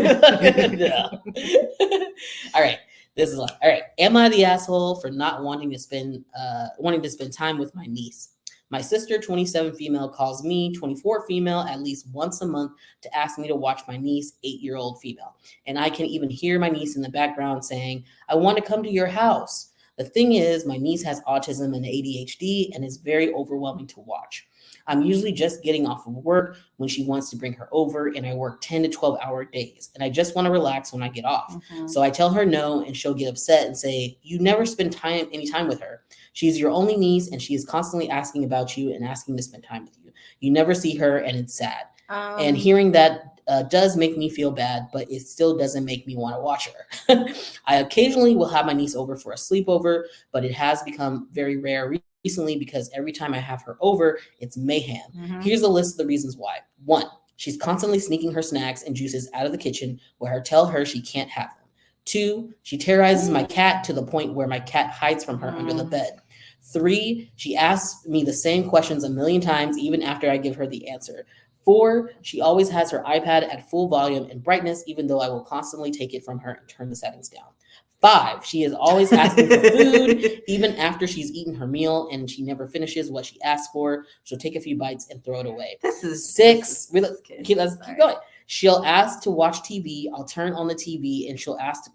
No. All right. This is all right. Am I the asshole for not wanting to spend time with my niece? My sister, 27 female, calls me, 24 female, at least once a month to ask me to watch my niece, 8-year-old female. And I can even hear my niece in the background saying, I want to come to your house. The thing is, my niece has autism and ADHD and is very overwhelming to watch. I'm usually just getting off of work when she wants to bring her over, and I work 10 to 12-hour days, and I just want to relax when I get off. So I tell her no, and she'll get upset and say, you never spend any time with her. She's your only niece, and she is constantly asking about you and asking to spend time with you. You never see her, and it's sad. And hearing that does make me feel bad, but it still doesn't make me want to watch her. I occasionally will have my niece over for a sleepover, but it has become very rare recently because every time I have her over, it's mayhem. Here's a list of the reasons why. 1, she's constantly sneaking her snacks and juices out of the kitchen where I tell her she can't have them. 2, she terrorizes my cat to the point where my cat hides from her under the bed. 3, she asks me the same questions a million times even after I give her the answer. 4, she always has her iPad at full volume and brightness, even though I will constantly take it from her and turn the settings down. 5, she is always asking for food, even after she's eaten her meal, and she never finishes what she asked for. She'll take a few bites and throw it away. 6, let's keep going. She'll ask to watch TV. I'll turn on the TV, and she'll ask to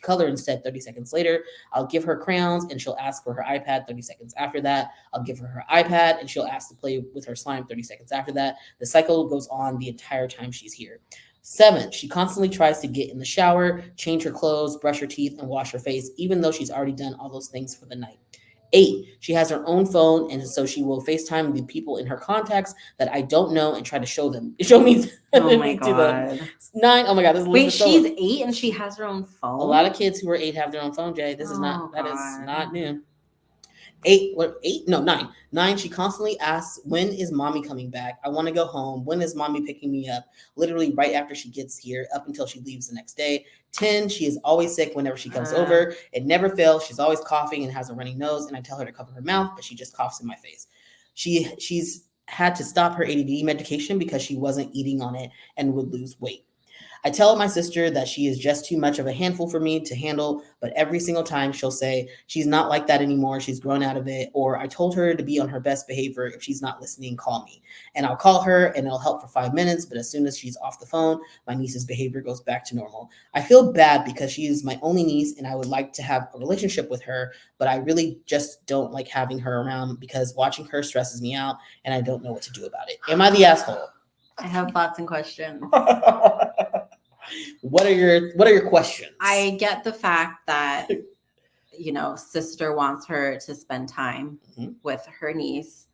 color instead 30 seconds later. I'll give her crayons, and she'll ask for her iPad 30 seconds after that. I'll give her iPad, and she'll ask to play with her slime 30 seconds after that. The cycle goes on the entire time she's here. 7, she constantly tries to get in the shower, change her clothes, brush her teeth, and wash her face, even though she's already done all those things for the night. 8, she has her own phone, and so she will FaceTime the people in her contacts that I don't know and try to show me. Oh my God. To them. 9, oh my God. This Wait, she's 8 and she has her own phone? A lot of kids who are 8 have their own phone, Jay. That is not new. 9. 9, she constantly asks, when is mommy coming back? I want to go home. When is mommy picking me up? Literally right after she gets here, up until she leaves the next day. 10, she is always sick whenever she comes over. It never fails. She's always coughing and has a runny nose, and I tell her to cover her mouth, but she just coughs in my face. She's had to stop her ADD medication because she wasn't eating on it and would lose weight. I tell my sister that she is just too much of a handful for me to handle, but every single time she'll say, she's not like that anymore, she's grown out of it, or I told her to be on her best behavior. If she's not listening, call me. And I'll call her and it'll help for 5 minutes, but as soon as she's off the phone, my niece's behavior goes back to normal. I feel bad because she is my only niece and I would like to have a relationship with her, but I really just don't like having her around because watching her stresses me out and I don't know what to do about it. Am I the asshole? I have thoughts and questions. What are your questions? I get the fact that, sister wants her to spend time with her niece.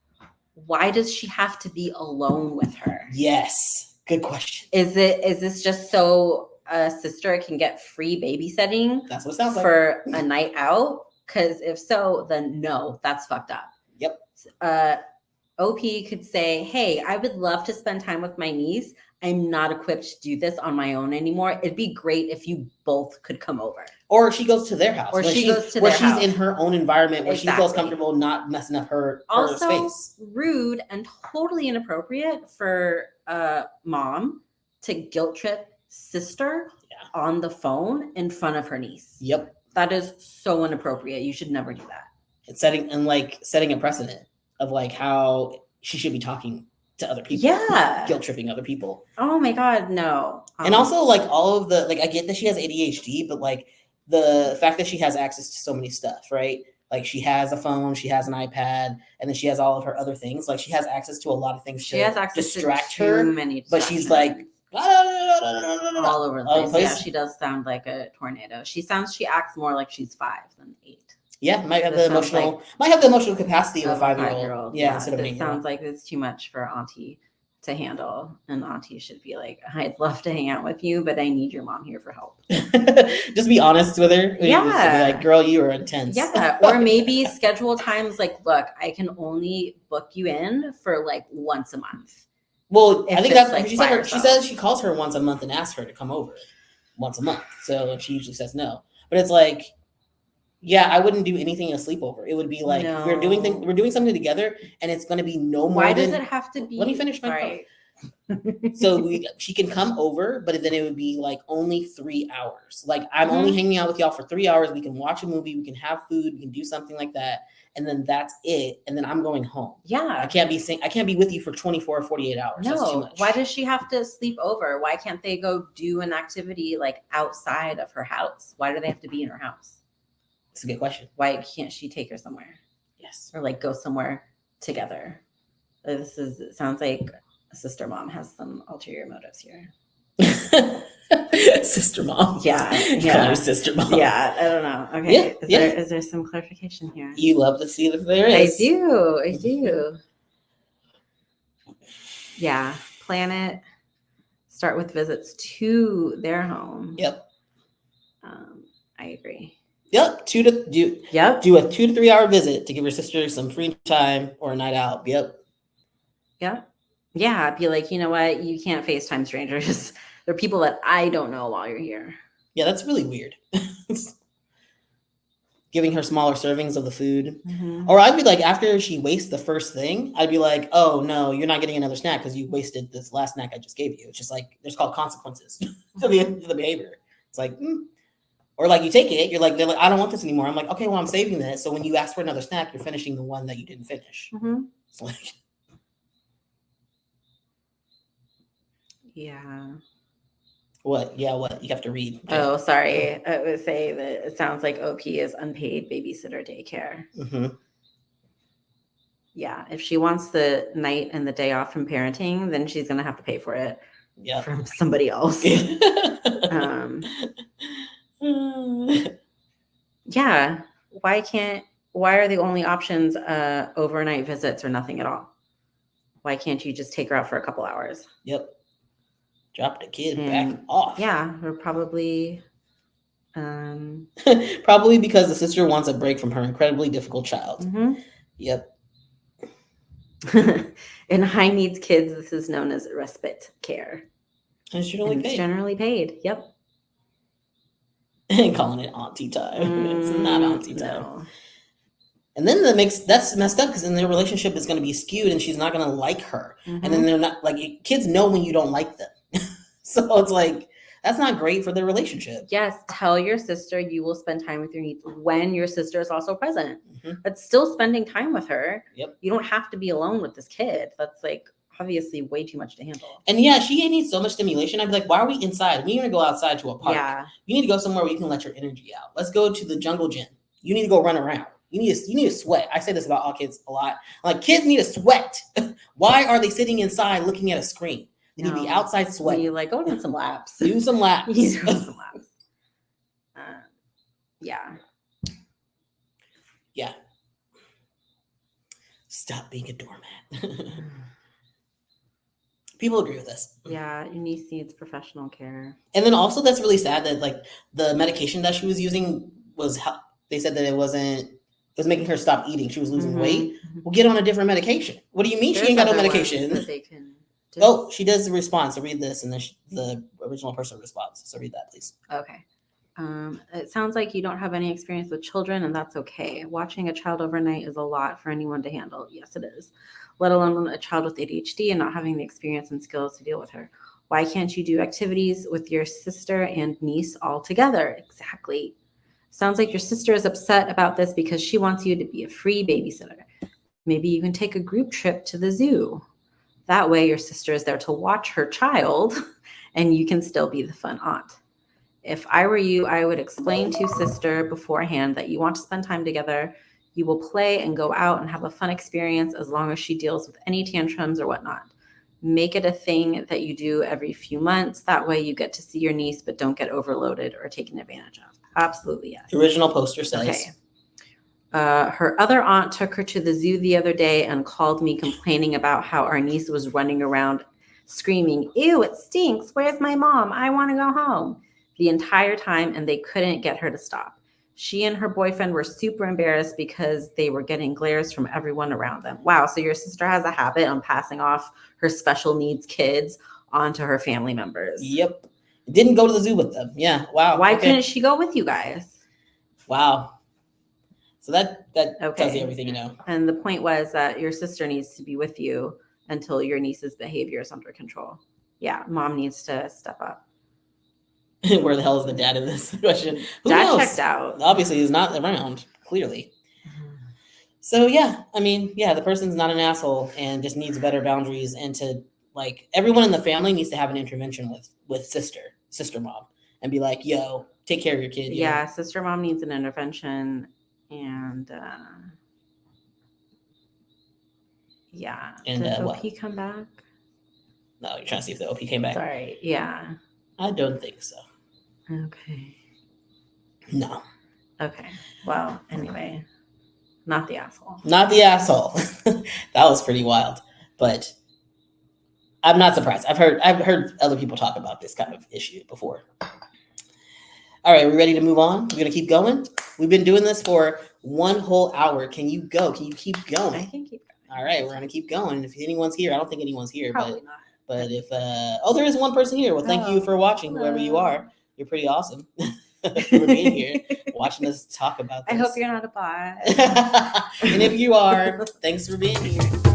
Why does she have to be alone with her? Yes. Good question. Is this just so a sister can get free babysitting? That's what it sounds like. For a night out? Because if so, then no, that's fucked up. Yep. OP could say, hey, I would love to spend time with my niece. I'm not equipped to do this on my own anymore. It'd be great if you both could come over. Or she goes to their house. Or she goes to their house. Where she's in her own environment, where she feels comfortable not messing up her also, space. Rude and totally inappropriate for a mom to guilt trip sister on the phone in front of her niece. Yep. That is so inappropriate. You should never do that. It's setting a precedent of how she should be talking to other people. Yeah. Guilt tripping other people. Oh my God, no. And also all of the, I get that she has ADHD, but the fact that she has access to so many stuff, right? She has a phone, she has an iPad, and then she has all of her other things. She has access to a lot of things distract her. But she's all over the place. Yeah, she does sound like a tornado. She acts more like she's 5 than 8. Yeah, might have the emotional capacity of a 5-year-old. Yeah, instead of an 8-year-old. It sounds like it's too much for Auntie to handle, and Auntie should be like, I'd love to hang out with you, but I need your mom here for help. Just be honest with her. Yeah. Be girl, you are intense. Yeah, or maybe schedule times look, I can only book you in for once a month. Well, I think that's she says she calls her once a month and asks her to come over once a month. So she usually says no. But it's yeah, I wouldn't do anything a sleepover. It would be no. we're doing something together, and it's going to be no more. Why does it have to be? Let me finish my point. So she can come over, but then it would be like only 3 hours. Like I'm only hanging out with y'all for 3 hours. We can watch a movie, we can have food, we can do something like that, and then that's it. And then I'm going home. Yeah. I can't be with you for 24 or 48 hours. No. That's too much. Why does she have to sleep over? Why can't they go do an activity like outside of her house? Why do they have to be in her house? It's a good question. Why can't she take her somewhere? Yes. Or like go somewhere together? It sounds like a sister mom has some ulterior motives here. Sister mom. Yeah. Call her sister mom. Yeah, I don't know. Okay. Is there some clarification here? You love to see if there is. I do. Yeah. Plan it. Start with visits to their home. Yep. I agree. Yep. Do a 2 to 3 hour visit to give your sister some free time or a night out. Yep. Yeah. Be like, you know what? You can't FaceTime strangers. They're people that I don't know while you're here. Yeah, that's really weird. Giving her smaller servings of the food. Or I'd be like, after she wastes the first thing, I'd be like, oh no, you're not getting another snack because you wasted this last snack I just gave you. It's just like, there's called consequences to the behavior. It's like, or like you take it, they're like, I don't want this anymore. I'm like, okay, well, I'm saving this. So when you ask for another snack, you're finishing the one that you didn't finish. It's like, yeah. What? Yeah, what? You have to read. Oh, sorry. I would say that it sounds like OP is unpaid babysitter daycare. Yeah. If she wants the night and the day off from parenting, then she's going to have to pay for it from somebody else. Yeah. Why are the only options overnight visits or nothing at all? Why can't you just take her out for a couple hours? Yep. Drop the kid back off. Yeah, or probably probably because the sister wants a break from her incredibly difficult child. Yep. In high needs kids, this is known as respite care. It's generally paid. Yep. And calling it auntie time. It's not auntie time. No. And then that's messed up because then their relationship is going to be skewed and she's not going to like her. And then they're not like, kids know when you don't like them. So it's like, that's not great for their relationship. Yes. Tell your sister you will spend time with your niece when your sister is also present. That's still spending time with her. Yep. You don't have to be alone with this kid. That's like obviously way too much to handle. And yeah, she needs so much stimulation. I'd be like, why are we inside? We need to go outside to a park. Yeah. You need to go somewhere where you can let your energy out. Let's go to the jungle gym. You need to go run around. You need to sweat. I say this about all kids a lot. I'm like, kids need to sweat. Why are they sitting inside looking at a screen? They need to be outside sweating. You like, go run some laps. Do some laps. Yeah. Yeah. Stop being a doormat. People agree with us. Yeah, your niece needs professional care. And then also that's really sad that like the medication that she was using they said that it was making her stop eating. She was losing weight. Well, get on a different medication. What do you mean she ain't got no medication? That they can she does the response. So read this and then the original person responds. So read that, please. Okay. It sounds like you don't have any experience with children, and that's okay. Watching a child overnight is a lot for anyone to handle. Yes, it is. Let alone a child with ADHD and not having the experience and skills to deal with her. Why can't you do activities with your sister and niece all together? Exactly. Sounds like your sister is upset about this because she wants you to be a free babysitter. Maybe you can take a group trip to the zoo. That way your sister is there to watch her child and you can still be the fun aunt. If I were you, I would explain to sister beforehand that you want to spend time together. You will play and go out and have a fun experience as long as she deals with any tantrums or whatnot. Make it a thing that you do every few months. That way you get to see your niece, but don't get overloaded or taken advantage of. Absolutely, yes. The original poster says. Okay. Her other aunt took her to the zoo the other day and called me complaining about how our niece was running around screaming, "Ew, it stinks. Where's my mom? I want to go home." The entire time, and they couldn't get her to stop. She and her boyfriend were super embarrassed because they were getting glares from everyone around them. Wow, so your sister has a habit on passing off her special needs kids onto her family members. Yep. Didn't go to the zoo with them. Yeah, wow. Why couldn't she go with you guys? Wow. So that tells you everything you know. And the point was that your sister needs to be with you until your niece's behavior is under control. Yeah, mom needs to step up. Where the hell is the dad in this question? Who Dad knows? checked out. Obviously, he's not around, clearly. So, yeah, I mean, yeah, the person's not an asshole and just needs better boundaries. And to, like, everyone in the family needs to have an intervention with sister mom, and be like, yo, take care of your kid. Yeah, sister mom needs an intervention. And yeah. And did OP what? come back? No, you're trying to see if the OP came back. Sorry. Yeah. I don't think so. Okay. No. Okay. Well, anyway, not the asshole. Not the asshole. That was pretty wild. But I'm not surprised. I've heard other people talk about this kind of issue before. All right, we ready to move on? We're gonna keep going. We've been doing this for 1 whole hour. Can you go? Can you keep going? I can keep going. All right, we're gonna keep going. If anyone's here, I don't think anyone's here, Probably not. but if there is one person here. Well, thank you for watching, whoever you are. You're pretty awesome for being here, watching us talk about this. I hope you're not a bot. And if you are, thanks for being here.